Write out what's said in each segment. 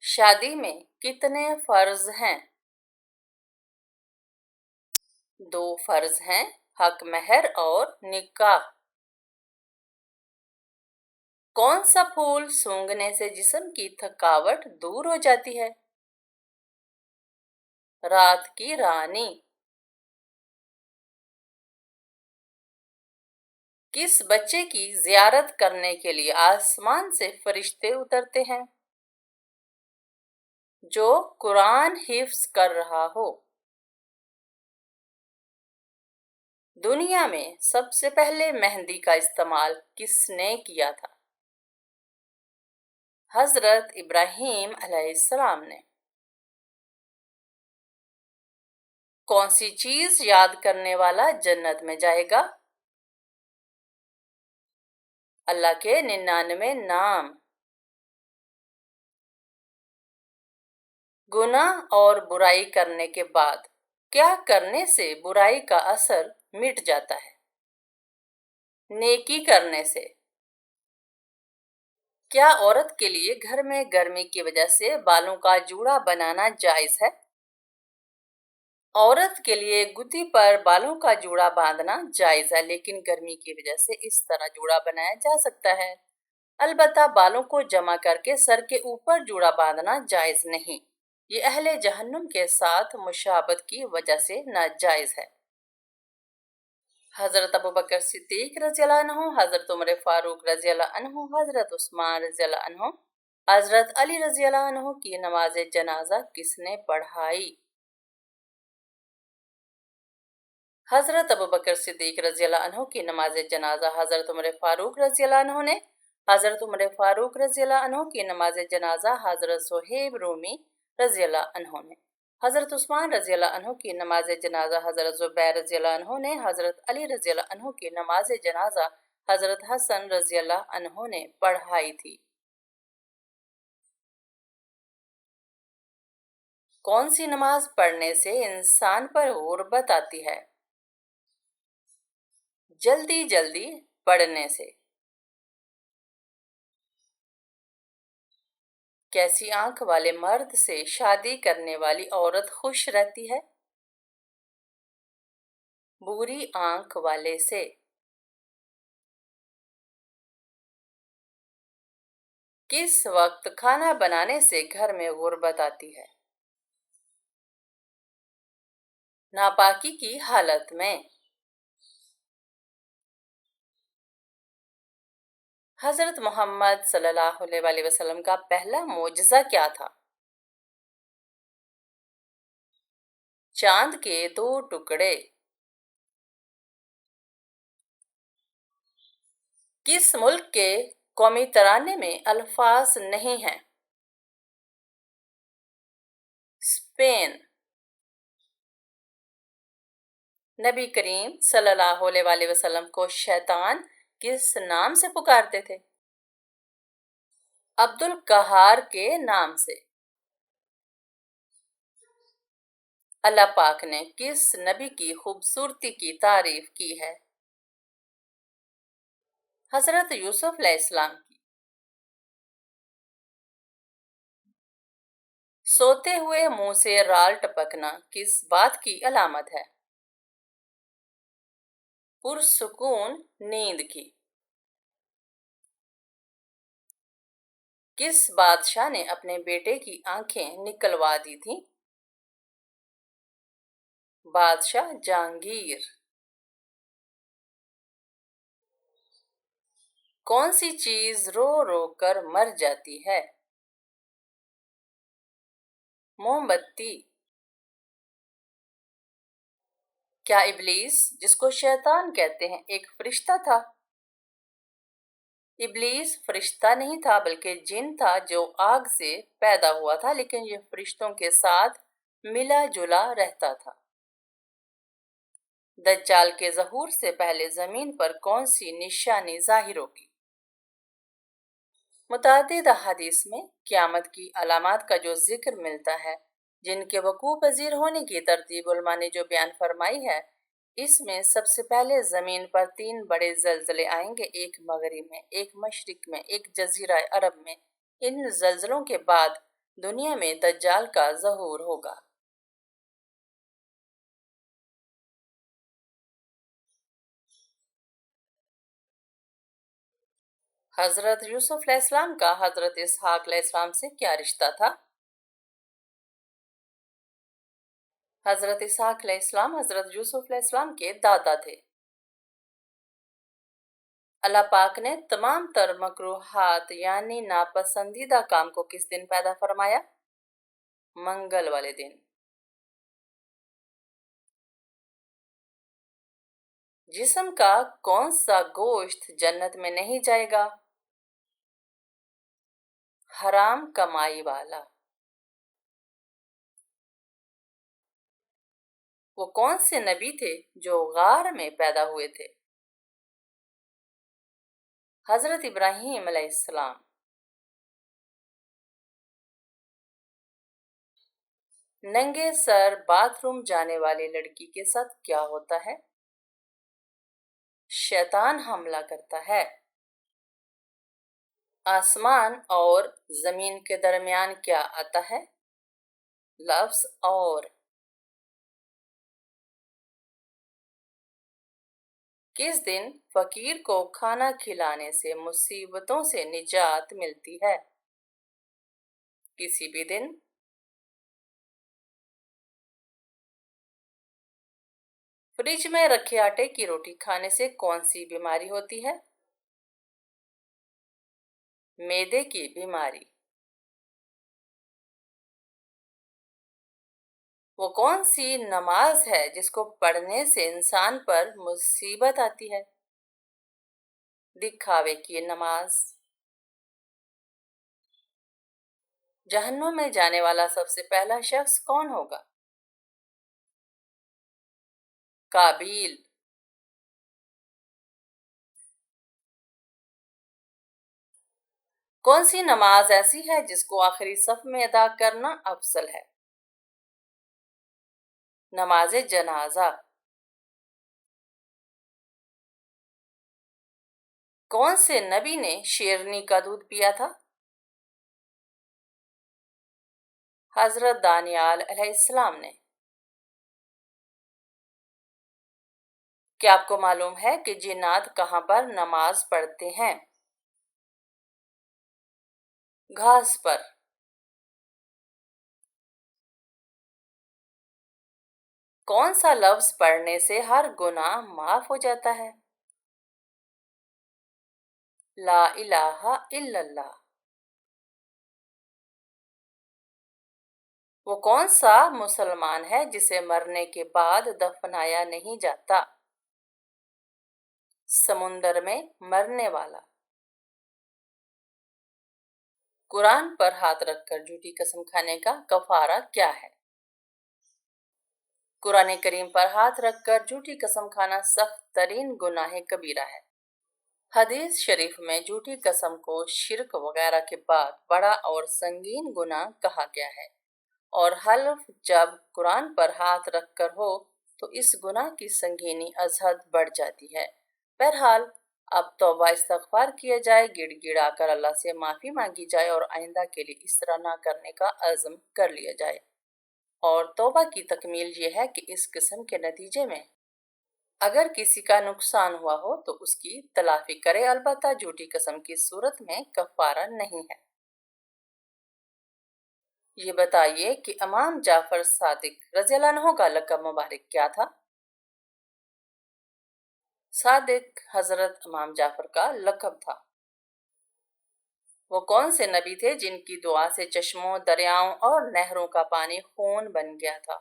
शादी में कितने फर्ज हैं? 2 फर्ज हैं, हक महर और निकाह। कौन सा फूल सूंघने से जिस्म की थकावट दूर हो जाती है? रात की रानी। किस बच्चे की जियारत करने के लिए आसमान से फरिश्ते उतरते हैं? जो कुरान हिफ्ज कर रहा हो। दुनिया में सबसे पहले मेहंदी का इस्तेमाल किसने किया था? हजरत इब्राहीम अलैहिस्सलाम ने। कौन सी चीज याद करने वाला जन्नत में जाएगा? अल्लाह के 99 नाम। गुनाह और बुराई करने के बाद क्या करने से बुराई का असर मिट जाता है? नेकी करने से। क्या औरत के लिए घर में गर्मी की वजह से बालों का जूड़ा बनाना जायज है? औरत के लिए गुद्दी पर बालों का जूड़ा बांधना जायज है, लेकिन गर्मी की वजह से इस तरह जूड़ा बनाया जा सकता है। अलबत्ता बालों को जमा करके सर के ऊपर जूड़ा बांधना जायज नहीं। ये अहले जहन्नुम के साथ मुशाबत की वजह से नाजायज है। हजरत अबू बकर सिद्दीक रज़ियल्लाहु अन्हु, हजरत उमर फारूक रज़ियल्लाहु अन्हु, हजरत उस्मान रज़ियल्लाहु अन्हु, हजरत अली रज़ियल्लाहु अन्हु की नमाज जनाजा किसने पढ़ाई? हजरत अबू बकर सिद्दीक रज़ियल्लाहु अन्हु की नमाज जनाजा हजरत उमर फारूक रज़ियल्लाहु अन्हु ने। हजरत उमर फारूक रज़ियल्लाहु अन्हु की नमाज जनाजा हजरत सुहेब रूमी रज़ियल्लाहु अन्हु ने। हजरत उस्मान रज़ियल्लाहु अन्हु की नमाज जनाजा हजरत जुबैर रज़ियल्लाहु अन्हु ने। हजरत अली रज़ियल्लाहु अन्हु की नमाज जनाजा हजरत हसन रज़ियल्लाहु अन्हु ने पढ़ाई थी। कौन सी नमाज पढ़ने से इंसान पर गुर्बत आती है? जल्दी जल्दी पढ़ने से। कैसी आंख वाले मर्द से शादी करने वाली औरत खुश रहती है? बुरी आंख वाले से। किस वक्त खाना बनाने से घर में गुर्बत आती है? नापाकी की हालत में। हजरत मोहम्मद सल्लल्लाहु अलैहि वसल्लम का पहला मोजज़ा क्या था? चांद के 2 टुकड़े। किस मुल्क के कौमी तराने में अल्फाज नहीं हैं? स्पेन। नबी करीम सल्लल्लाहु अलैहि वसल्लम को शैतान किस नाम से पुकारते थे? अब्दुल कहार के नाम से। अल्लाह पाक ने किस नबी की खूबसूरती की तारीफ की है? हजरत यूसुफ अलैहिस्सलाम की। सोते हुए मुंह से राल टपकना किस बात की अलामत है? पुरसुकून नींद की। किस बादशाह ने अपने बेटे की आंखें निकलवा दी थीं? बादशाह जहांगीर। कौन सी चीज रो रो कर मर जाती है? मोमबत्ती। क्या इब्लीस, जिसको शैतान कहते हैं, एक फरिश्ता था? इब्लीस फरिश्ता नहीं था, बल्कि जिन था जो आग से पैदा हुआ था, लेकिन यह फरिश्तों के साथ मिला जुला रहता था। दज्जाल के ज़हूर से पहले जमीन पर कौन सी निशानी जाहिर होगी? मुतादिद अहादीस में क़यामत की अलामात का जो जिक्र मिलता है, जिनके वकूअ पज़ीर होने की तरतीब उलमा ने जो बयान फरमाई है, इसमें सबसे पहले ज़मीन पर 3 बड़े ज़लज़ले आएंगे, एक मगरिब में, एक मशरिक में, एक जज़ीरा अरब में। इन ज़लज़लों के बाद दुनिया में दज्जाल का ज़हूर होगा। हज़रत यूसुफ अलैहिस्सलाम का हज़रत इसहाक अलैहिस्सलाम से क्या रिश्ता था? हज़रत इसहाक अलैहिस्सलाम हज़रत यूसुफ अलैहिस्सलाम के दादा थे। अल्लाह पाक ने तमाम तर मकरूहात यानी नापसंदीदा काम को किस दिन पैदा फरमाया? मंगल वाले दिन। जिस्म का कौन सा गोश्त जन्नत में नहीं जाएगा? हराम कमाई वाला। वो कौन से नबी थे जो गार में पैदा हुए थे? हजरत इब्राहीम अलैहिस्सलाम। नंगे सर बाथरूम जाने वाली लड़की के साथ क्या होता है? शैतान हमला करता है। आसमान और जमीन के दरमियान क्या आता है? लफ्ज और। किस दिन फकीर को खाना खिलाने से मुसीबतों से निजात मिलती है? किसी भी दिन। फ्रिज में रखे आटे की रोटी खाने से कौन सी बीमारी होती है? मैदे की बीमारी। वो कौन सी नमाज है जिसको पढ़ने से इंसान पर मुसीबत आती है? दिखावे की नमाज। जहन्नुम में जाने वाला सबसे पहला शख्स कौन होगा? काबिल। कौन सी नमाज ऐसी है जिसको आखिरी सफ में अदा करना अफजल है? नमाज जनाजा। कौन से नबी ने शेरनी का दूध पिया था? हजरत दानियाल अलैहिस्सलाम ने। क्या आपको मालूम है कि जिन्नात कहां पर नमाज पढ़ते हैं? घास पर। कौन सा लफ्ज पढ़ने से हर गुनाह माफ हो जाता है? ला इलाहा इल्लल्लाह। वो कौन सा मुसलमान है जिसे मरने के बाद दफनाया नहीं जाता? समुंदर में मरने वाला। कुरान पर हाथ रखकर झूठी कसम खाने का कफारा क्या है? कुरान करीम पर हाथ रखकर झूठी कसम खाना सख्त तरीन गुनाह कबीरा है। हदीस शरीफ में झूठी कसम को शिरक वगैरह के बाद बड़ा और संगीन गुनाह कहा गया है और हल्फ जब कुरान पर हाथ रखकर हो तो इस गुनाह की संगीनी अजहद बढ़ जाती है। बहरहाल अब तौबा इस्तगफार किया जाए, गिड़गिड़ा कर अल्लाह से माफ़ी मांगी जाए और आइंदा के लिए इस तरह ना करने का अज़्म कर लिया जाए। और तौबा की तकमील ये है कि इस किस्म के नतीजे में अगर किसी का नुकसान हुआ हो तो उसकी तलाफी करे, अलबत्ता झूठी कसम की सूरत में कफारा नहीं है। ये बताइए कि इमाम जाफर सादिक रज़ियल्लाहु अन्हु का लक़ब मुबारक क्या था? सादिक हजरत इमाम जाफर का लक़ब था। वो कौन से नबी थे जिनकी दुआ से चश्मों, दरियाओं और नहरों का पानी खून बन गया था?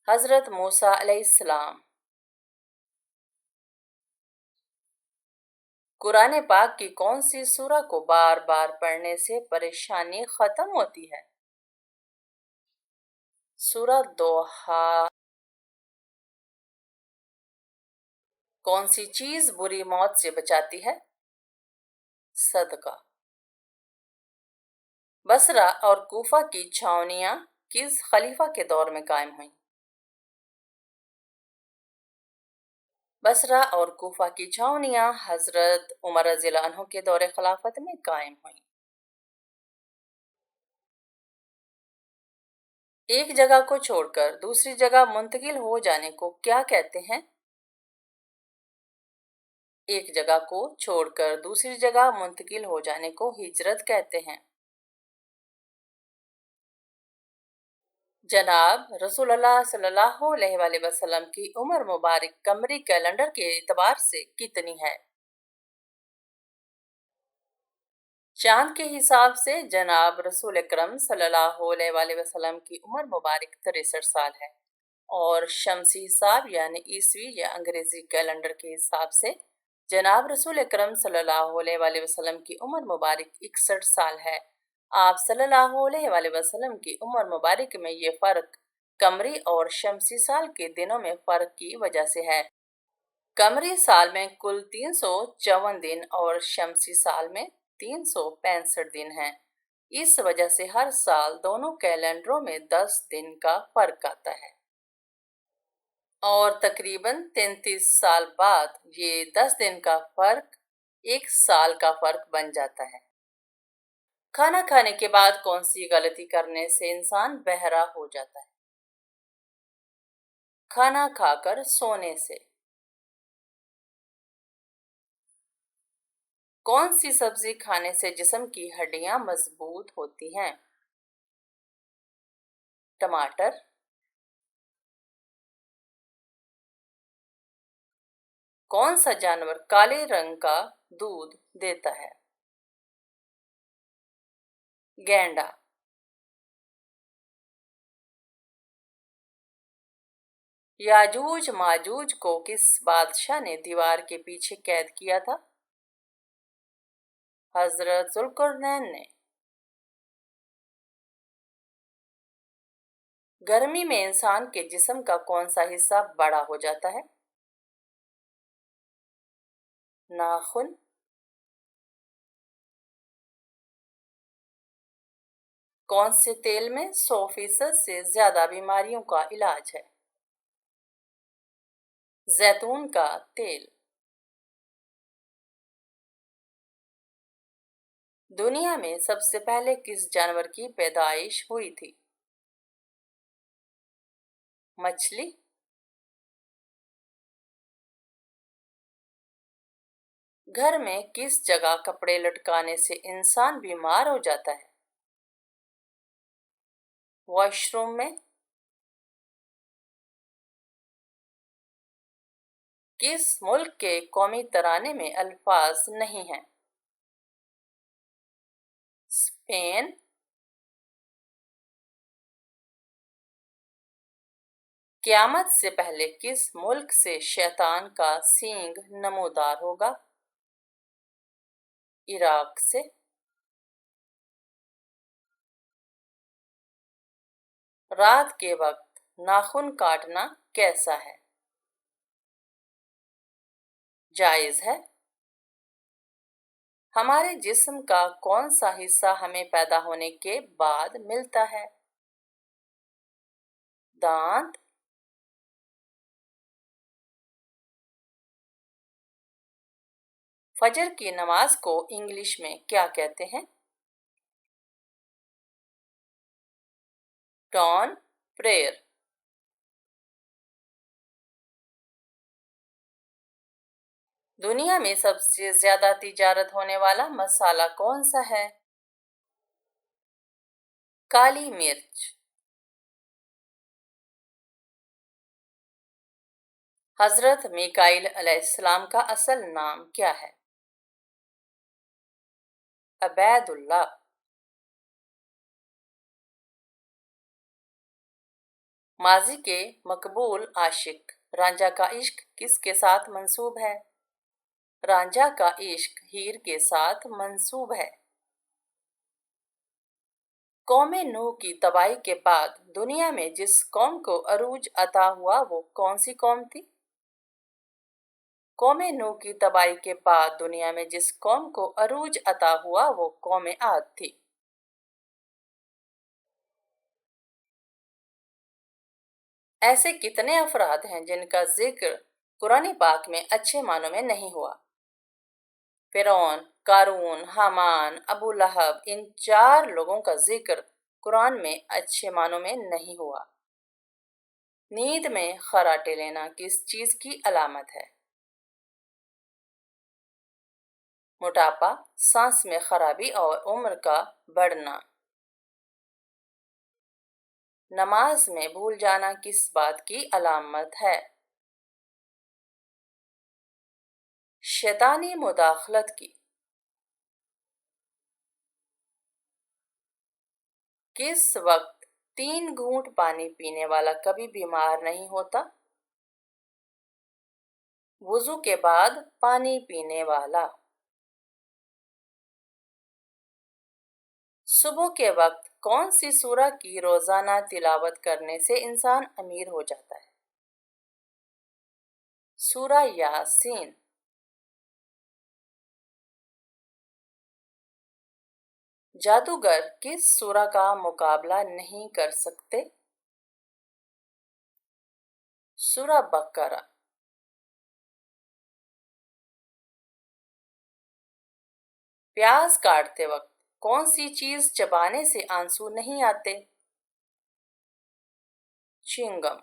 हजरत मूसा अलैहिस्सलाम। कुरान पाक की कौन सी सूरा को बार बार पढ़ने से परेशानी खत्म होती है? सूरा दोहा। कौन सी चीज बुरी मौत से बचाती है? सदका। बसरा और कूफा की छावनियां किस खलीफा के दौर में कायम हुई? बसरा और कूफा की छावनियां हजरत उमर रज़ियल्लाहु अन्हु के दौरे खिलाफत में कायम हुई। एक जगह को छोड़कर दूसरी जगह मुंतकिल हो जाने को क्या कहते हैं? एक जगह को छोड़कर दूसरी जगह मुंतकिल हो जाने को हिजरत कहते हैं। जनाब रसूलुल्लाह सल्लल्लाहु अलैहि वसल्लम की उम्र मुबारक कमरी कैलेंडर के एतबार से कितनी है? चांद के हिसाब से जनाब रसूल अकरम सल्लल्लाहु अलैहि वसल्लम की उम्र मुबारक 63 साल है और शमसी हिसाब यानी ईसवी या अंग्रेजी कैलेंडर के हिसाब से जनाब रसूल अकरम सल्लल्लाहु अलैहि वसल्लम की उम्र मुबारक 61 साल है। आप सल्लल्लाहु अलैहि वसल्लम की उम्र मुबारक में ये फ़र्क कमरी और शमसी साल के दिनों में फ़र्क की वजह से है। कमरी साल में कुल 354 दिन और शमसी साल में 365 दिन हैं। इस वजह से हर साल दोनों कैलेंडरों में 10 दिन का फर्क आता है और तकरीबन 33 साल बाद ये 10 दिन का फर्क एक साल का फर्क बन जाता है। खाना खाने के बाद कौन सी गलती करने से इंसान बहरा हो जाता है? खाना खाकर सोने से। कौन सी सब्जी खाने से जिस्म की हड्डियां मजबूत होती हैं? टमाटर। कौन सा जानवर काले रंग का दूध देता है? गैंडा। याजूज माजूज को किस बादशाह ने दीवार के पीछे कैद किया था? हजरत जुल्करनैन ने। गर्मी में इंसान के जिस्म का कौन सा हिस्सा बड़ा हो जाता है? नाखून। कौन से तेल में 100% से ज्यादा बीमारियों का इलाज है? जैतून का तेल। दुनिया में सबसे पहले किस जानवर की पैदाइश हुई थी? मछली। घर में किस जगह कपड़े लटकाने से इंसान बीमार हो जाता है? वॉशरूम में। किस मुल्क के कौमी तराने में अल्फाज नहीं हैं? स्पेन। क़यामत से पहले किस मुल्क से शैतान का सींग नमूदार होगा? इराक से। रात के वक्त नाखून काटना कैसा है? जायज़ है। हमारे जिस्म का कौन सा हिस्सा हमें पैदा होने के बाद मिलता है? दांत। फजर की नमाज को इंग्लिश में क्या कहते हैं? Dawn prayer. दुनिया में सबसे ज्यादा तिजारत होने वाला मसाला कौन सा है? काली मिर्च। हजरत मीकाईल अलैहिस्सलाम का असल नाम क्या है? अबैदुल्लाह। माजी के मकबूल आशिक रांझा का इश्क किसके साथ मंसूब है? रांझा का इश्क हीर के साथ मंसूब है। कौमे नूह की तबाही के बाद दुनिया में जिस कौम को अरूज अता हुआ वो कौन सी कौम थी? कौमे नूह की तबाही के बाद दुनिया में जिस कौम को अरूज अता हुआ वो कौमे आद थी। ऐसे कितने अफराद हैं जिनका जिक्र कुरान पाक में अच्छे मानों में नहीं हुआ? फिरौन, कारून, हामान, अबू लहब, इन 4 लोगों का जिक्र قرآن میں اچھے معنوں میں نہیں ہوا۔ نیند میں خراٹے لینا کس چیز کی علامت ہے؟ موٹاپا، سانس میں خرابی اور عمر کا بڑھنا۔ نماز میں بھول جانا کس بات کی علامت ہے؟ شیطانی مداخلت کی۔ کس وقت 3 گھونٹ پانی پینے والا کبھی بیمار نہیں ہوتا؟ وضو کے بعد پانی پینے والا۔ صبح کے وقت کون سی سورہ کی روزانہ تلاوت کرنے سے انسان امیر ہو جاتا ہے؟ سورہ یاسین۔ جادوگر کس سورہ کا مقابلہ نہیں کر سکتے؟ سورہ بقرہ۔ پیاز کاٹتے وقت کون سی چیز چبانے سے آنسو نہیں آتے؟ چیونگم۔